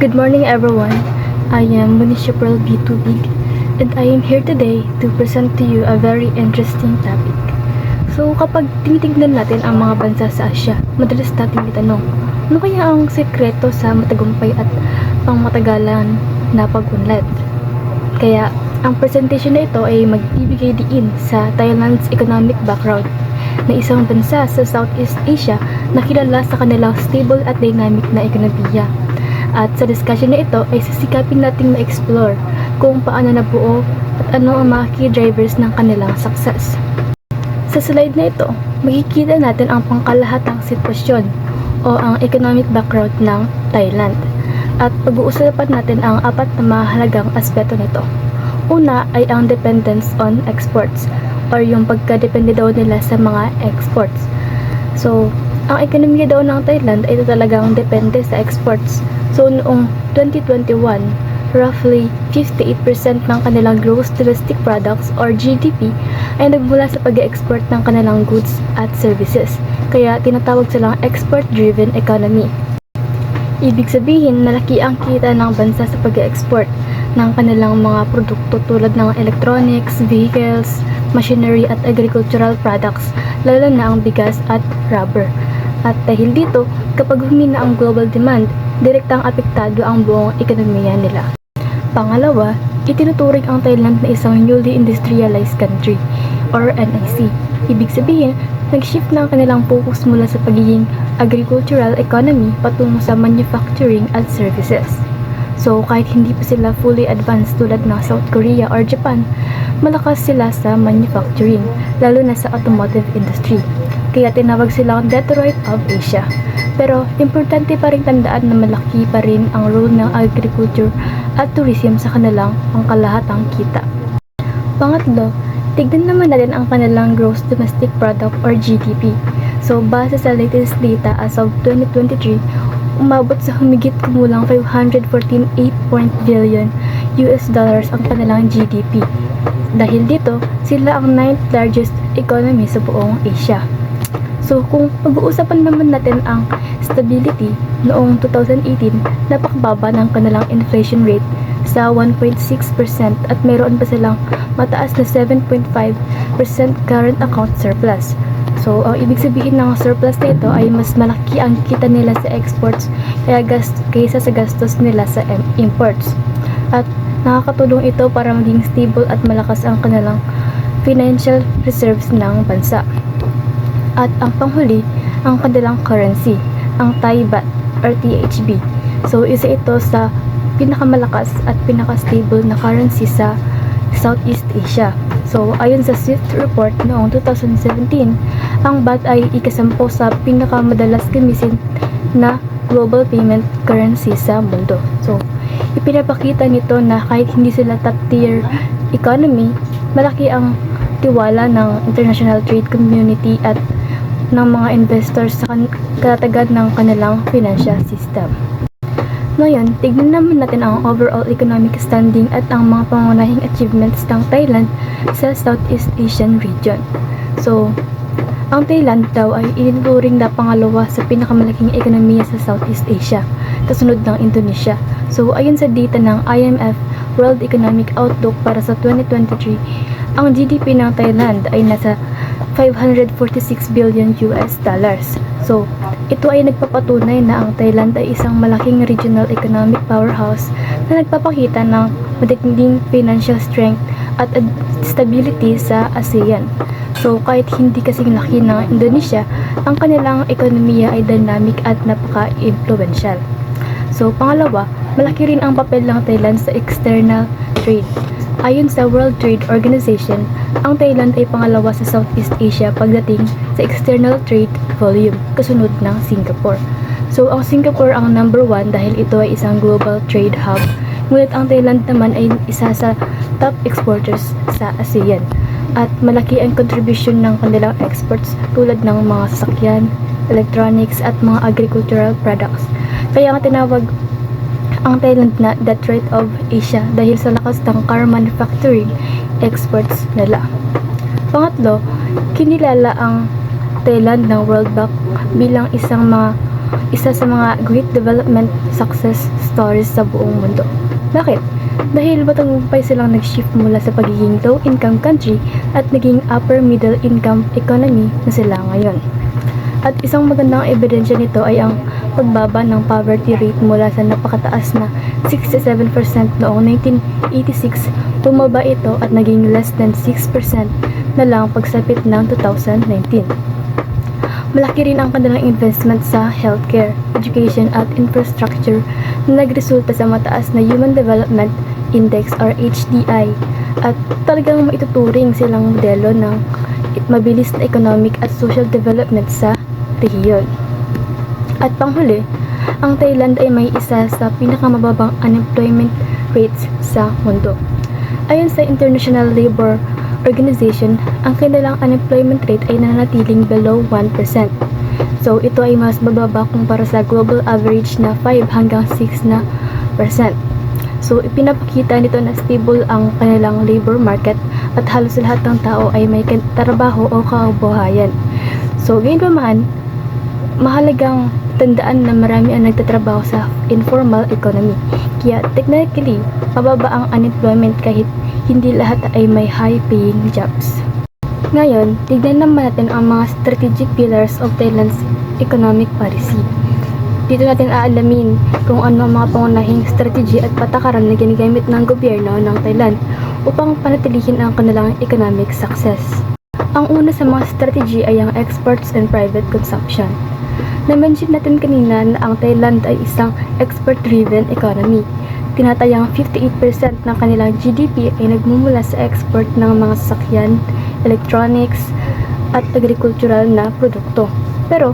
Good morning everyone. I am Municipal B2Big and I am here today to present to you a very interesting topic. So kapag tinitignan natin ang mga bansa sa Asia, madalas natin itanong, ano kaya ang sekreto sa matagumpay at pangmatagalan na pag-unlad? Kaya ang presentation na ito ay magbibigay diin sa Thailand's economic background na isang bansa sa Southeast Asia na kilala sa kanilang stable at dynamic na ekonomiya. At sa discussion na ito ay sisikapin nating ma-explore kung paano nabuo at ano ang mga key drivers ng kanilang success. Sa slide na ito, makikita natin ang pangkalahatang sitwasyon o ang economic background ng Thailand. At pag-uusapan natin ang apat na mahalagang aspeto nito. Una ay ang dependence on exports or yung pagkadepende daw nila sa mga exports. So, ang ekonomiya daw ng Thailand ay talagang depende sa exports. So, noong 2021, roughly 58% ng kanilang gross domestic products or GDP ay nagmula sa pag-export ng kanilang goods at services. Kaya tinatawag silang export-driven economy. Ibig sabihin, malaki ang kita ng bansa sa pag-export ng kanilang mga produkto tulad ng electronics, vehicles, machinery at agricultural products, lalo na ang bigas at rubber. At dahil dito, kapag humina ang global demand, direktang apektado ang buong ekonomiya nila. Pangalawa, itinuturing ang Thailand na isang newly industrialized country or NIC. Ibig sabihin, nag-shift na ang kanilang focus mula sa pagiging agricultural economy patungo sa manufacturing at services. So, kahit hindi pa sila fully advanced tulad ng South Korea or Japan, malakas sila sa manufacturing, lalo na sa automotive industry. Kaya tinawag silang Detroit of Asia. Pero, importante pa rin tandaan na malaki pa rin ang role ng agriculture at tourism sa kanilang pangkalahatang kita. Pangatlo, tignan naman natin ang kanilang gross domestic product or GDP. So, base sa latest data as of 2023, umabot sa humigit kumulang 514.8 billion US dollars ang kanilang GDP. Dahil dito, sila ang 9th largest economy sa buong Asia. So, kung pag-uusapan naman natin ang stability, noong 2018, napakababa ng kanilang inflation rate sa 1.6% at mayroon pa silang mataas na 7.5% current account surplus. So, ang ibig sabihin ng surplus na ito ay mas malaki ang kita nila sa exports kaysa sa gastos nila sa imports. At nakakatulong ito para maging stable at malakas ang kanilang financial reserves ng bansa. At ang panghuli, ang kanilang currency, ang Thai Baht or THB. So, isa ito sa pinakamalakas at pinaka-stable na currency sa Southeast Asia. So, ayon sa SWIFT report noong 2017, ang baht ay ikasampo sa pinakamadalas gamitin na global payment currency sa mundo. So, ipinapakita nito na kahit hindi sila top-tier economy, malaki ang tiwala ng international trade community at ng mga investors sa katatagan ng kanilang financial system. Ngayon, tignan naman natin ang overall economic standing at ang mga pangunahing achievements ng Thailand sa Southeast Asian region. So, ang Thailand daw ay itinuturing na pangalawa sa pinakamalaking ekonomiya sa Southeast Asia, kasunod ng Indonesia. So, ayon sa data ng IMF World Economic Outlook para sa 2023, ang GDP ng Thailand ay nasa 546 billion US dollars. So, ito ay nagpapatunay na ang Thailand ay isang malaking regional economic powerhouse na nagpapakita ng matinding financial strength at stability sa ASEAN. So, kahit hindi kasing laki ng Indonesia, ang kanilang ekonomiya ay dynamic at napaka-influential. So, pangalawa, malaki rin ang papel ng Thailand sa external trade. Ayon sa World Trade Organization, ang Thailand ay pangalawa sa Southeast Asia pagdating sa external trade volume, kasunod ng Singapore. So, ang Singapore ang number 1 dahil ito ay isang global trade hub, ngunit ang Thailand naman ay isa sa top exporters sa ASEAN. At malaki ang contribution ng kanilang exports tulad ng mga sasakyan, electronics at mga agricultural products. Kaya nga tinawag ang Thailand na Detroit of Asia dahil sa lakas ng car manufacturing exports nila. Pangatlo, kinilala ang Thailand ng World Bank bilang isang isa sa mga great development success stories sa buong mundo. Bakit? Dahil matagumpay silang nag-shift mula sa pagiging low-income country at naging upper middle income economy na sila ngayon. At isang magandang ebidensya nito ay ang pagbaba ng poverty rate mula sa napakataas na 67% noong 1986, bumaba ito at naging less than 6% na lang pagsapit ng 2019. Malaki rin ang kanilang investment sa healthcare, education at infrastructure na nagresulta sa mataas na Human Development Index or HDI at talagang maituturing silang modelo ng mabilis na economic at social development sa rehiyon. At panghuli, ang Thailand ay may isa sa pinakamababang unemployment rates sa mundo. Ayon sa International Labour Organization, ang kanilang unemployment rate ay nananatiling below 1%. So ito ay mas bababa kumpara sa global average na 5 hanggang 6%. So ipinapakita nito na stable ang kanilang labor market at halos lahat ng tao ay may trabaho o kabuhayan. So gayon pa man, mahalagang tandaan na marami ang nagtatrabaho sa informal economy. Kaya technically, mababa ang unemployment kahit hindi lahat ay may high-paying jobs. Ngayon, tignan naman natin ang mga strategic pillars of Thailand's economic policy. Dito natin aalamin kung ano ang mga pangunahing strategy at patakaran na ginagamit ng gobyerno ng Thailand upang panatilihin ang kanilang economic success. Ang una sa mga strategy ay ang exports and private consumption. Na-mention natin kanina na ang Thailand ay isang export-driven economy. Tinatayang 58% ng kanilang GDP ay nagmumula sa export ng mga sasakyan, electronics, at agricultural na produkto. Pero,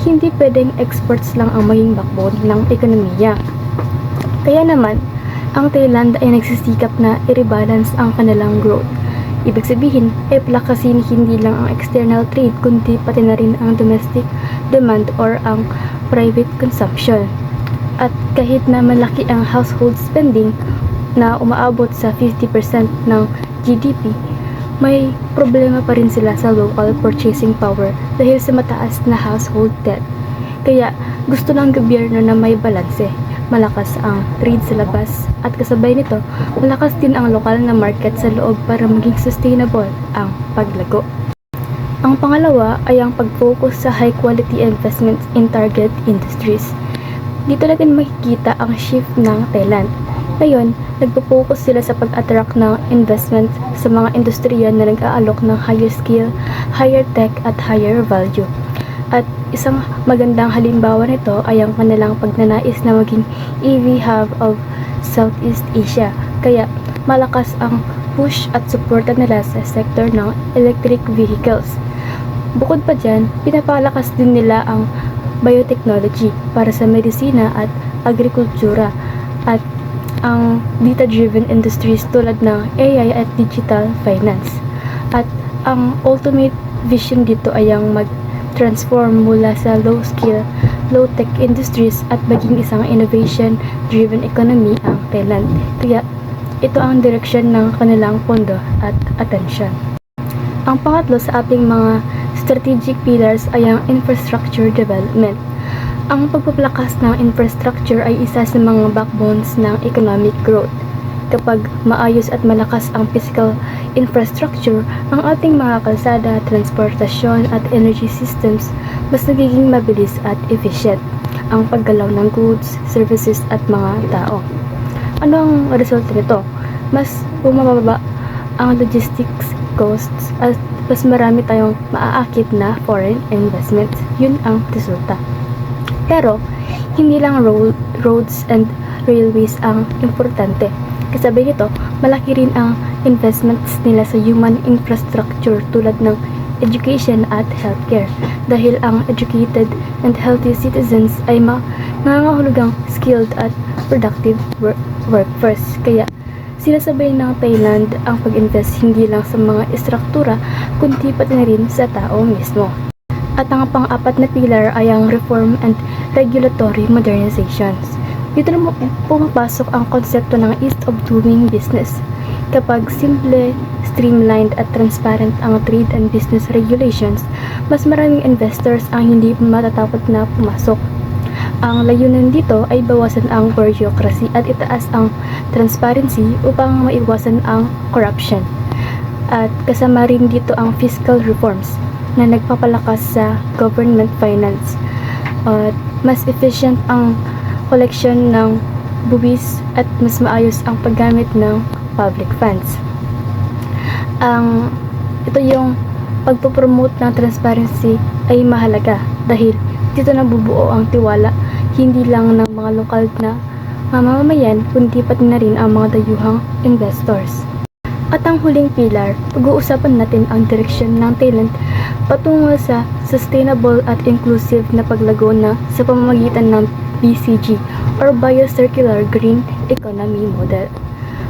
hindi pwedeng exports lang ang maging backbone ng ekonomiya. Kaya naman, ang Thailand ay nagsisikap na i-rebalance ang kanilang growth. Ibig sabihin, ay palakasin hindi lang ang external trade kundi pati na rin ang domestic demand or ang private consumption. At kahit na malaki ang household spending na umaabot sa 50% ng GDP, may problema pa rin sila sa local purchasing power dahil sa mataas na household debt. Kaya gusto ng gobyerno na may balanse. Malakas ang trade sa labas at kasabay nito, malakas din ang lokal na market sa loob para maging sustainable ang paglago. Ang pangalawa ay ang pag-focus sa high-quality investments in target industries. Dito natin makikita ang shift ng Thailand. Ngayon, nagpo-focus sila sa pag-attract ng investment sa mga industriya na nag-aalok ng higher skill, higher tech at higher value. At isang magandang halimbawa nito ay ang kanilang pagnanais na maging EV hub of Southeast Asia. Kaya malakas ang push at suporta nila sa sektor ng electric vehicles. Bukod pa dyan, pinapalakas din nila ang biotechnology para sa medisina at agrikultura at ang data-driven industries tulad ng AI at digital finance. At ang ultimate vision dito ay ang transform mula sa low-skill, low-tech industries at maging isang innovation-driven economy ang Thailand. Kaya ito ang direksyon ng kanilang pondo at atensyon. Ang pangatlo sa ating mga strategic pillars ay ang infrastructure development. Ang pagpapalakas ng infrastructure ay isa sa mga backbones ng economic growth. Kapag maayos at malakas ang physical infrastructure, ang ating mga kalsada, transportasyon at energy systems mas nagiging mabilis at efficient ang paggalaw ng goods, services at mga tao. Ano ang resulta nito? Mas bumababa ang logistics costs at mas marami tayong maaakit na foreign investments. Yun ang resulta. Pero, hindi lang roads and railways ang importante. Kasabay nito, malaki rin ang investments nila sa human infrastructure tulad ng education at healthcare dahil ang educated and healthy citizens ay nangangahulugang skilled at productive workforce. Kaya sinasabay ng Thailand ang pag-invest hindi lang sa mga istruktura kundi pati na rin sa tao mismo. At ang pang-apat na pillar ay ang reform and regulatory modernizations. Dito na pumapasok ang konsepto ng ease of doing business. Kapag simple, streamlined at transparent ang trade and business regulations, mas maraming investors ang hindi matatakot na pumasok. Ang layunin dito ay bawasan ang bureaucracy at itaas ang transparency upang maiwasan ang corruption. At kasama rin dito ang fiscal reforms na nagpapalakas sa government finance. At mas efficient ang collection ng buwis at mas maayos ang paggamit ng public funds. Ito yung pagpopromote ng transparency ay mahalaga dahil dito nabubuo ang tiwala hindi lang ng mga lokal na mamamayan kundi pati na rin ang mga dayuhang investors. At ang huling pilar, pag-uusapan natin ang direksyon ng Thailand patungo sa sustainable at inclusive na paglago na sa pamamagitan ng BCG or Biocircular Green Economy Model.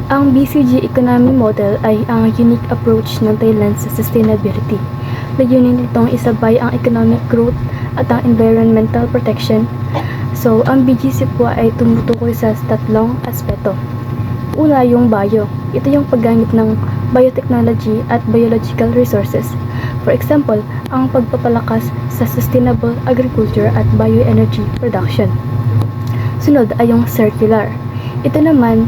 Ang BCG Economy Model ay ang unique approach ng Thailand sa sustainability. Layunin nitong isabay ang economic growth at ang environmental protection. So, ang BGC po ay tumutukoy sa tatlong aspeto. Una, yung bio. Ito yung paggamit ng biotechnology at biological resources. For example, ang pagpapalakas sa sustainable agriculture at bioenergy production. Sunod ay yung circular. Ito naman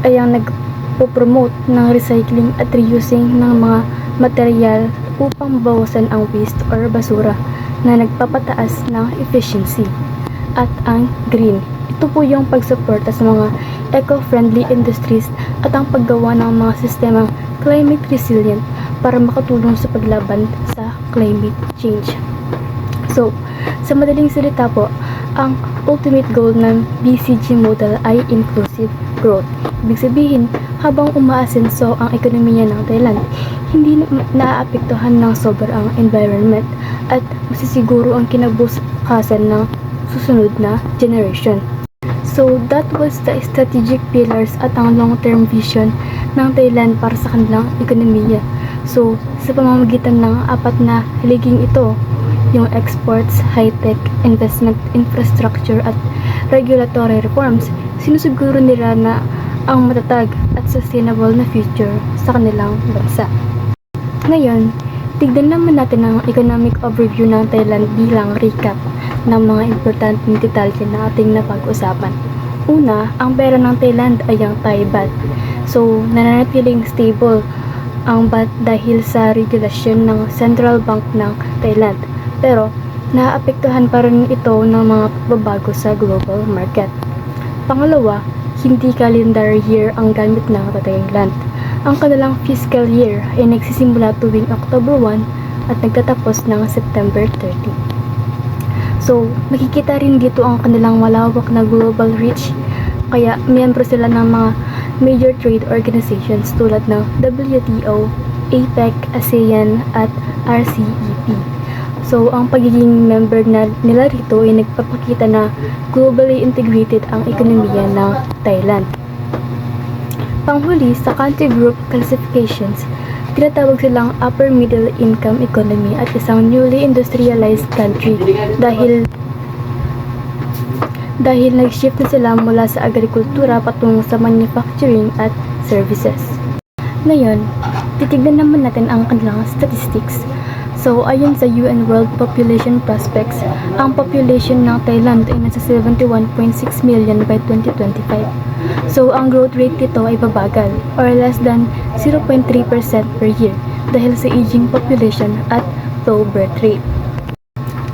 ay ang nagpo-promote ng recycling at reusing ng mga material upang mabawasan ang waste or basura na nagpapataas ng efficiency. At ang green, ito po yung pagsuporta sa mga eco-friendly industries at ang paggawa ng mga sistemang climate resilient para makatulong sa paglaban sa climate change. So, sa madaling salita po, ang ultimate goal ng BCG model ay inclusive growth. Ibig sabihin, habang umaasenso ang ekonomiya ng Thailand, hindi naaapektuhan ng sobra ang environment at masisiguro ang kinabukasan ng susunod na generation. So, that was the strategic pillars at ang long-term vision ng Thailand para sa kanilang ekonomiya. So, sa pamamagitan ng apat na hiliging ito, yung exports, high-tech, investment, infrastructure at regulatory reforms, sinusiguro nila na ang matatag at sustainable na future sa kanilang bansa. Ngayon, tignan naman natin ang economic overview ng Thailand bilang recap ng mga importanteng detalye na ating napag-usapan. Una, ang pera ng Thailand ay ang Thai baht. So, nananatiling stable ang baht dahil sa regulasyon ng Central Bank ng Thailand. Pero, naapektuhan pa rin ito ng mga pagbabago sa global market. Pangalawa, hindi calendar year ang gamit ng Thailand. Ang kanilang fiscal year ay nagsisimula tuwing October 1 at nagtatapos ng September 30. So, makikita rin dito ang kanilang malawak na global reach, kaya miyembro sila ng mga major trade organizations tulad ng WTO, APEC, ASEAN at RCEP. So, ang pagiging member nila rito ay nagpapakita na globally integrated ang ekonomiya ng Thailand. Panghuli, sa country group classifications, tinatawag silang upper middle income economy at isang newly industrialized country dahil nag-shift na sila mula sa agrikultura patungo sa manufacturing at services. Ngayon, titignan naman natin ang kanilang statistics. So, ayon sa UN World Population Prospects, ang population ng Thailand ay nasa 71.6 million by 2025. So, ang growth rate nito ay babagal or less than 0.3% per year dahil sa aging population at low birth rate.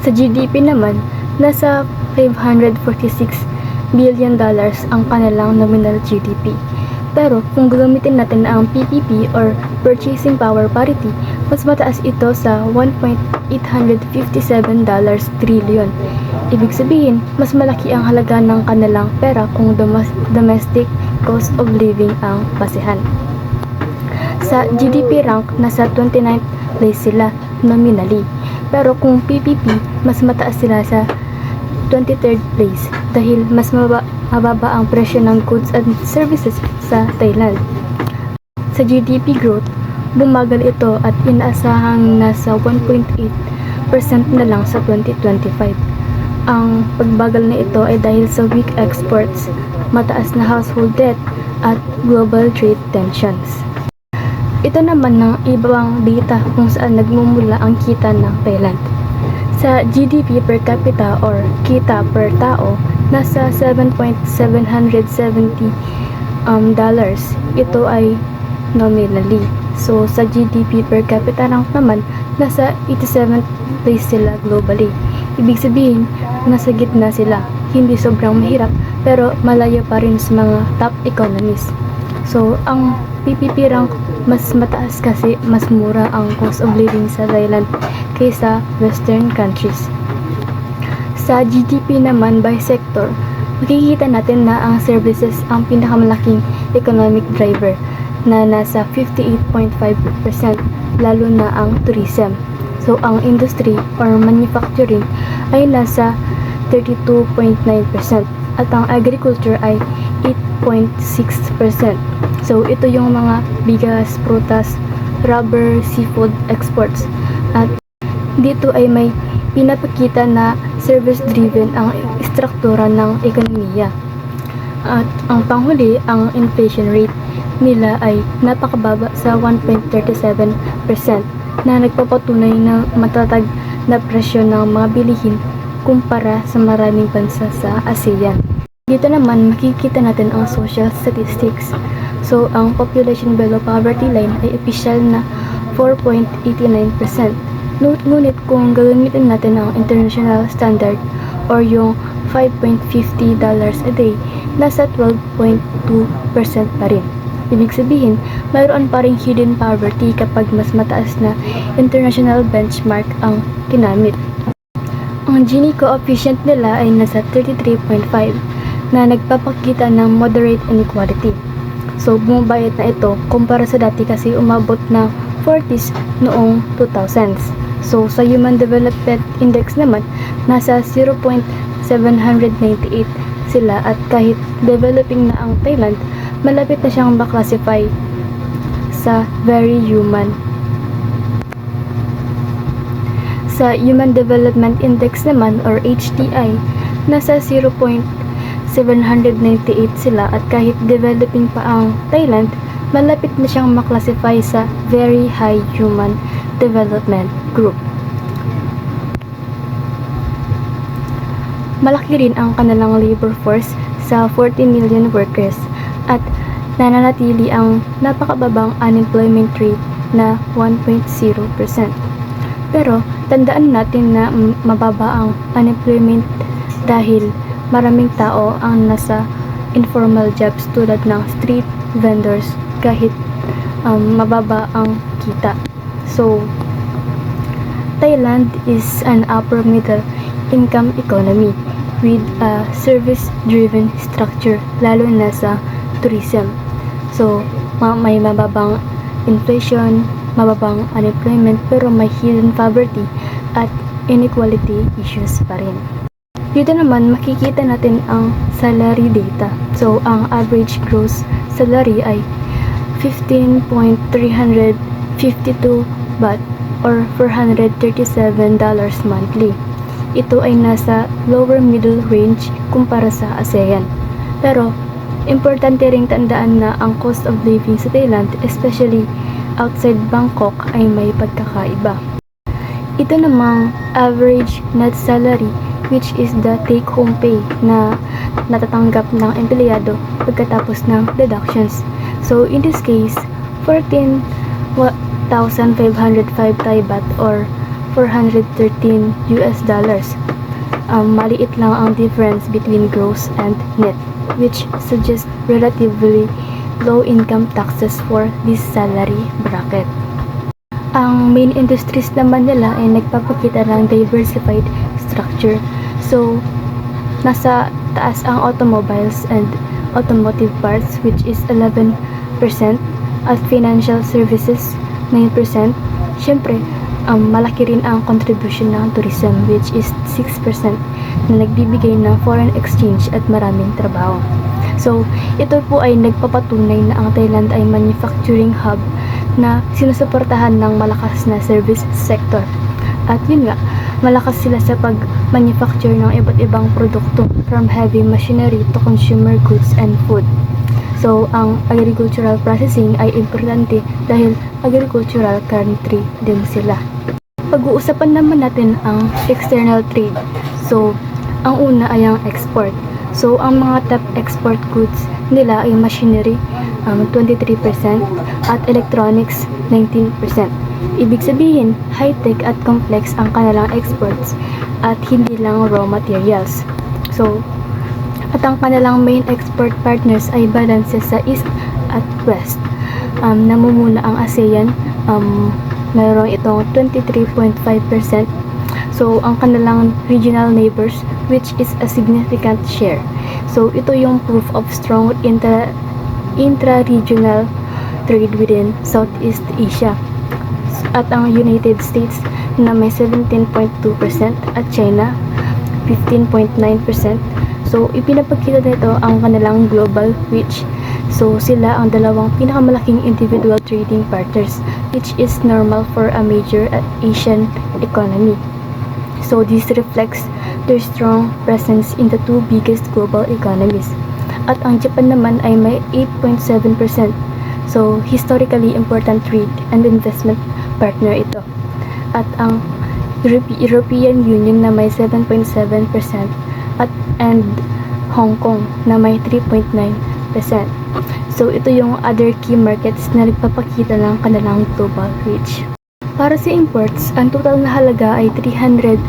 Sa GDP naman, nasa $546 billion ang kanilang nominal GDP. Pero kung gagamitin natin ang PPP or Purchasing Power Parity, mas mataas ito sa $1.857 trillion. Ibig sabihin, mas malaki ang halaga ng kanilang pera kung domestic cost of living ang basehan. Sa GDP rank, nasa 29th place sila nominally. Pero kung PPP, mas mataas sila sa 23rd place dahil mas mababa ang presyo ng goods and services sa Thailand. Sa GDP growth, bumagal ito at inaasahang nasa 1.8% na lang sa 2025. Ang pagbagal na ito ay dahil sa weak exports, mataas na household debt at global trade tensions. Ito naman ng ibang data kung saan nagmumula ang kita ng Thailand. Sa GDP per capita or kita per tao, nasa 7.770 dollars. Ito ay nominally. So sa GDP per capita rank naman, nasa 87th place sila globally. Ibig sabihin, nasa gitna sila. Hindi sobrang mahirap, pero malayo pa rin sa mga top economies. So ang PPP rank mas mataas kasi mas mura ang cost of living sa Thailand kaysa western countries. Sa GDP naman by sector, makikita natin na ang services ang pinakamalaking economic driver na nasa 58.5%, lalo na ang tourism. So ang industry or manufacturing ay nasa 32.9% at ang agriculture ay 8.6%. So ito yung mga bigas, prutas, rubber, seafood exports. At dito ay may pinapakita na service-driven ang istruktura ng ekonomiya. At ang panghuli, ang inflation rate nila ay napakababa sa 1.37% na nagpapatunay na matatag na presyo ng mga bilihin kumpara sa maraming bansa sa ASEAN. Dito naman makikita natin ang social statistics. So ang population below poverty line ay opisyal na 4.89%. Ngunit kung gagamitin natin ang international standard or yung $5.50 a day, nasa 12.2% pa rin. Ibig sabihin, mayroon pa ring hidden poverty kapag mas mataas na international benchmark ang ginamit. Ang Gini coefficient nila ay nasa 33.5 na nagpapakita ng moderate inequality. So bumabayad na ito kumpara sa dati kasi umabot ng 40s noong 2000s. So sa Human Development Index naman, nasa 0.798 sila at kahit developing na ang Thailand, malapit na siyang maklasify sa very human. Sa Human Development Index naman or HDI, nasa 0.798 sila at kahit developing pa ang Thailand, malapit na siyang maklasify sa very high human development group. Malaki rin ang kanilang labor force sa 40 million workers at nananatili ang napakababang unemployment rate na 1.0%. Pero tandaan natin na mababa ang unemployment dahil maraming tao ang nasa informal jobs tulad ng street vendors kahit mababa ang kita. So, Thailand is an upper middle income economy with a service-driven structure, lalo na sa tourism. So, may mababang inflation, mababang unemployment, pero may hidden poverty at inequality issues pa rin. Dito naman makikita natin ang salary data. So, ang average gross salary ay 15.352 baht or $437 monthly. Ito ay nasa lower middle range kumpara sa ASEAN. Pero, importante ring tandaan na ang cost of living sa Thailand, especially outside Bangkok, ay may pagkakaiba. Ito namang average net salary, which is the take-home pay na natatanggap ng empleyado pagkatapos ng deductions. So, in this case, 14,505 Thai baht or $413 US. Maliit lang ang difference between gross and net, which suggests relatively low income taxes for this salary bracket. Ang main industries naman nila ay nagpapakita ng diversified structure. So, nasa taas ang automobiles and automotive parts, which is 11%, at financial services 9%. Siyempre, malaki rin ang contribution ng tourism, which is 6%, na nagbibigay ng foreign exchange at maraming trabaho. So, ito po ay nagpapatunay na ang Thailand ay manufacturing hub na sinusuportahan ng malakas na service sector. At yun nga, malakas sila sa pag-manufacture ng iba't ibang produkto, from heavy machinery to consumer goods and food. So, ang agricultural processing ay importante dahil agricultural country din sila. Pag-uusapan naman natin ang external trade. So, ang una ay ang export. So, ang mga top export goods nila ay machinery, 23%, at electronics, 19%. Ibig sabihin, high-tech at complex ang kanilang exports at hindi lang raw materials. So, at ang kanilang main export partners ay balanse sa East at West. Namumuna ang ASEAN, mayroon itong 23.5%. So, ang kanilang regional neighbors, which is a significant share. So, ito yung proof of strong intra-regional trade within Southeast Asia. At ang United States na may 17.2% at China 15.9%. So, ipinapakita nito ang kanilang global reach. So, sila ang dalawang pinakamalaking individual trading partners, which is normal for a major Asian economy. So, this reflects their strong presence in the two biggest global economies. At ang Japan naman ay may 8.7%. So, historically important trade and investment partner ito. At ang European Union na may 7.7% and Hong Kong na may 3.9%. So, ito yung other key markets na nagpapakita ng kanilang global reach. Para sa imports, ang total na halaga ay $306.80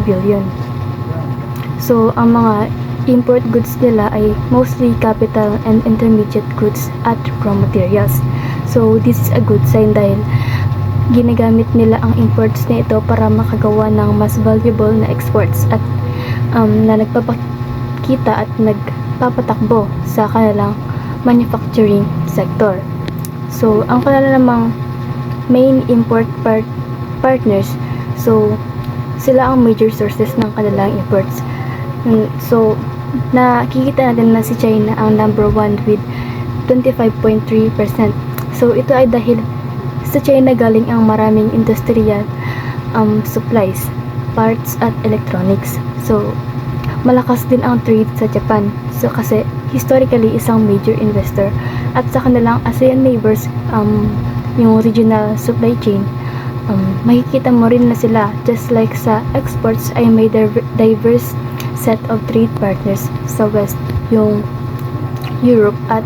billion. So, ang mga import goods nila ay mostly capital and intermediate goods at raw materials. So, this is a good sign dahil ginagamit nila ang imports na ito para makagawa ng mas valuable na exports at na nagpapakita at nagpapatakbo sa kanilang manufacturing sector. So, ang kanila namang main import partners, so sila ang major sources ng kanilang imports. So, nakikita natin na si China ang number 1 with 25.3%. So, ito ay dahil sa China galing ang maraming industrial supplies, parts at electronics. So, malakas din ang trade sa Japan. So, kasi historically isang major investor at sa kanilang ASEAN neighbors, yung regional supply chain, makikita mo rin na sila just like sa exports ay may diverse set of trade partners sa West, yung Europe at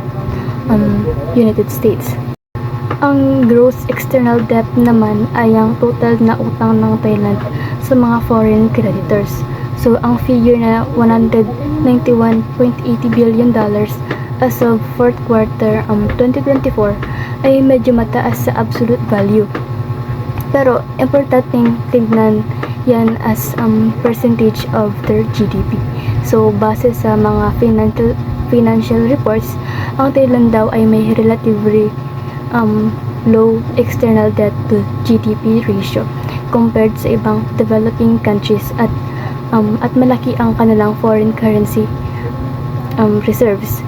United States. Ang gross external debt naman ay ang total na utang ng Thailand sa mga foreign creditors. So, ang figure na $191.80 billion as of fourth quarter 2024 ay medyo mataas sa absolute value. Pero, importanteng tignan yan as percentage of their GDP. So, base sa mga financial reports, ang Thailand daw ay may relatively low external debt to GDP ratio compared sa ibang developing countries at malaki ang kanilang foreign currency reserves.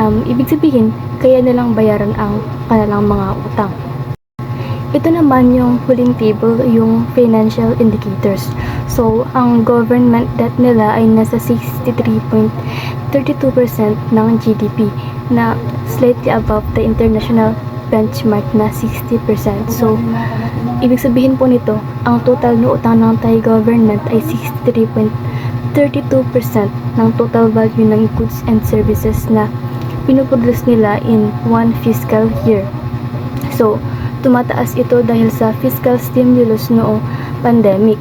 Ibig sabihin, kaya nilang bayaran ang kanilang mga utang. Ito naman yung huling table, yung financial indicators. So, ang government debt nila ay nasa 63.32% ng GDP na slightly above the international benchmark na 60%. So, ibig sabihin po nito, ang total na utang ng Thai government ay 63.32% ng total value ng goods and services na pinuproduce nila in one fiscal year. So, tumataas ito dahil sa fiscal stimulus noong pandemic.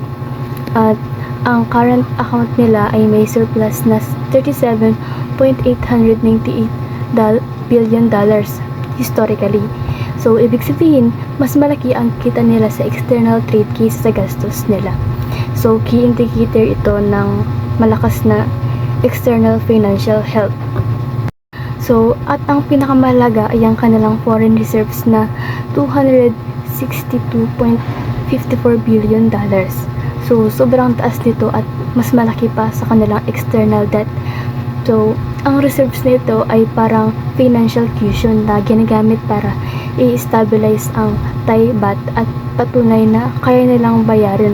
At ang current account nila ay may surplus na $37.898 billion historically. So, ibig sabihin, mas malaki ang kita nila sa external trade kaysa sa gastos nila. So, key indicator ito ng malakas na external financial health. So, at ang pinakamalaga ay ang kanilang foreign reserves na $262.54 billion. So, sobrang taas nito at mas malaki pa sa kanilang external debt. So, ang reserves nito ay parang financial cushion na ginagamit para i-stabilize ang Thai baht at patunay na kaya nilang bayarin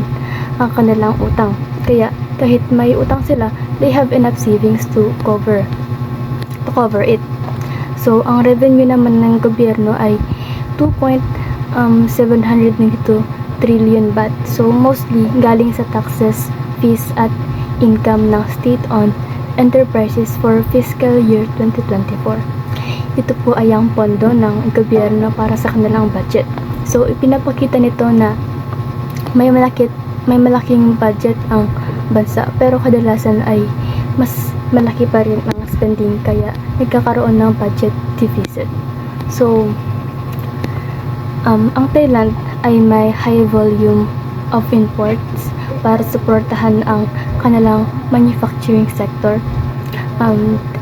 ang kanilang utang. Kaya, kahit may utang sila, they have enough savings to cover it. So, ang revenue naman ng gobyerno ay $2.5 792 trillion baht. So mostly galing sa taxes, fees at income ng state-owned enterprises for fiscal year 2024. Ito po ay ang pondo ng gobyerno para sa kanilang budget. So ipinapakita nito na may malaking budget ang bansa, pero kadalasan ay mas malaki pa rin ang spending, kaya nagkakaroon ng budget deficit. So ang Thailand ay may high volume of imports para suportahan ang kanilang manufacturing sector.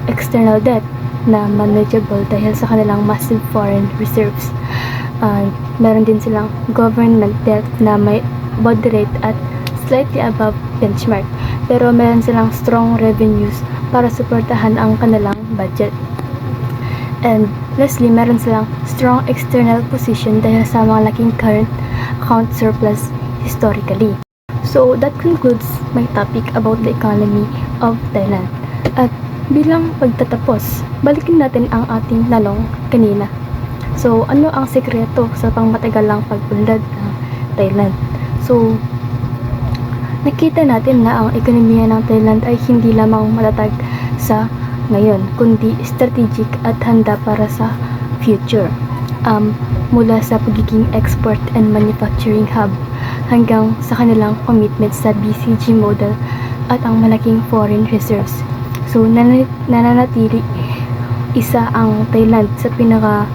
External debt na manageable dahil sa kanilang massive foreign reserves. Meron din silang government debt na may moderate at slightly above benchmark, pero meron silang strong revenues para suportahan ang kanilang budget. And lastly, meron silang strong external position dahil sa mga laking current account surplus historically. So that concludes my topic about the economy of Thailand. At bilang pagtatapos, balikin natin ang ating lalong kanina. So ano ang sekreto sa pangmatagalang pag-unlad ng Thailand? So nakita natin na ang ekonomiya ng Thailand ay hindi lamang matatag sa ngayon, kundi strategic at handa para sa future. Mula sa pagiging export and manufacturing hub hanggang sa kanilang commitment sa BCG model at ang malaking foreign reserves. So nananatili isa ang Thailand sa pinaka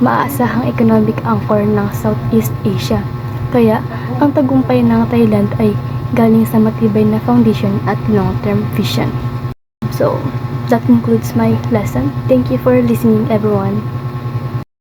maaasahang economic anchor ng Southeast Asia. Kaya ang tagumpay ng Thailand ay galing sa matibay na foundation at long-term vision. So that concludes my lesson. Thank you for listening, everyone.